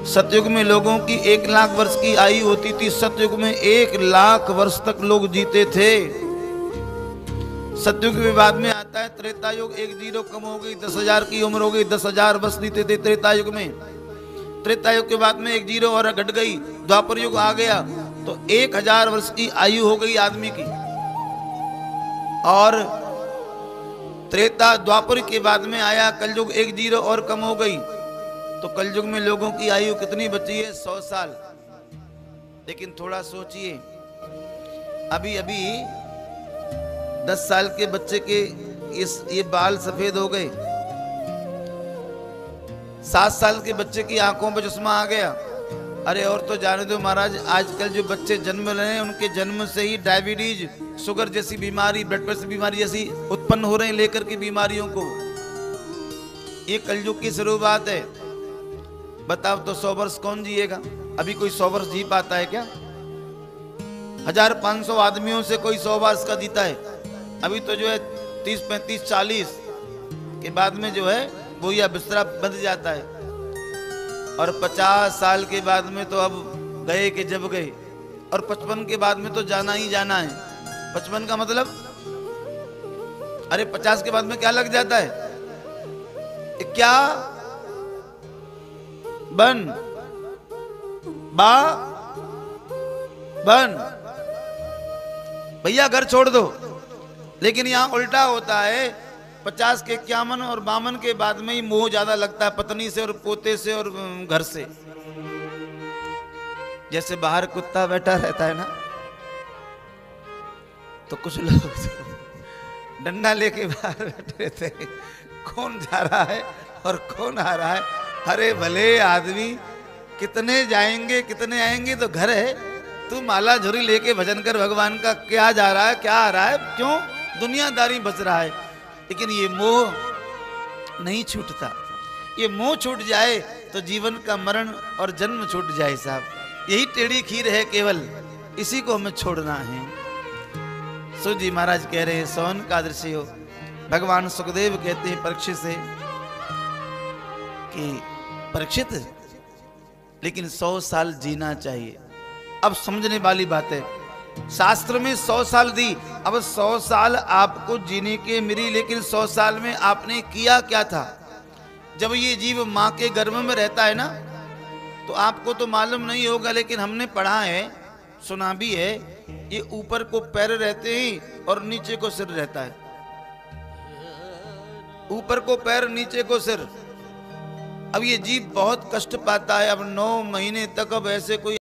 सतयुग में लोगों की 1,00,000 वर्ष की आयु होती थी। सतयुग में 1,00,000 वर्ष तक लोग जीते थे। सतयुग के बाद में आता है त्रेता युग, 1 जीरो कम हो गई, 10,000 की उम्र हो गई, 10,000 वर्ष जीते थे त्रेता युग में। त्रेता युग के बाद में 1 जीरो और घट गई, द्वापर युग आ गया तो 1,000 वर्ष की आयु हो गई आदमी की। और त्रेता द्वापर के बाद में आया कलयुग, 1 जीरो और कम हो गई तो कलयुग में लोगों की आयु कितनी बची है? 100 साल। लेकिन थोड़ा सोचिए, अभी अभी 10 साल के बच्चे के ये बाल सफेद हो गए, 7 साल के बच्चे की आंखों पर चश्मा आ गया। अरे और तो जाने दो महाराज, आजकल जो बच्चे जन्म रहे हैं उनके जन्म से ही डायबिटीज, शुगर जैसी बीमारी, ब्लड प्रेशर बीमारी जैसी उत्पन्न हो रहे हैं लेकर के बीमारियों को। ये कलयुग की शुरुआत है। बताओ तो 100 वर्ष कौन जिएगा? अभी कोई 100 वर्ष जी पाता है क्या? 1500 आदमियों से कोई 100 वर्ष का जीता है? अभी तो जो है 30, 35, 40 के बाद में जो है वो या बिस्तरा बंध जाता है। और 50 साल के बाद में तो अब गए कि जब गए। और 55 के बाद में तो जाना ही जाना है। 55 का मतलब, अरे 50 के बाद में क्या लग जाता है? क्या बन बा बन भैया घर छोड़ दो। लेकिन यहां उल्टा होता है, 50 के 51 और 52 के बाद में ही मोह ज्यादा लगता है पत्नी से और पोते से और घर से। जैसे बाहर कुत्ता बैठा रहता है ना, तो कुछ लोग डंडा लेके बाहर बैठे रहते हैं, कौन जा रहा है और कौन आ रहा है। अरे भले आदमी, कितने जाएंगे कितने आएंगे, तो घर है। तू माला झुरी लेके भजन कर भगवान का, क्या जा रहा है क्या आ रहा है, क्यों दुनियादारी बच रहा है। लेकिन ये मोह नहीं छूटता। ये मोह छूट जाए तो जीवन का मरण और जन्म छूट जाए साहब। यही टेढ़ी खीर है केवल, इसी को हमें छोड़ना है। सुत जी महाराज कह रहे हैं सोन का दृश्य हो। भगवान सुखदेव कहते हैं परीक्षित से कि परीक्षित, लेकिन 100 साल जीना चाहिए। अब समझने वाली बात है, शास्त्र में 100 साल दी, अब 100 साल आपको जीने के मिली, लेकिन 100 साल में आपने किया क्या था? जब ये जीव मां के गर्भ में रहता है ना, तो आपको तो मालूम नहीं होगा, लेकिन हमने पढ़ा है, सुना भी है, ये ऊपर को पैर रहते हैं और नीचे को सिर रहता है। ऊपर को पैर, नीचे को सिर। अब ये जीव बहुत कष्ट पाता है। अब 9 महीने तक अब ऐसे कोई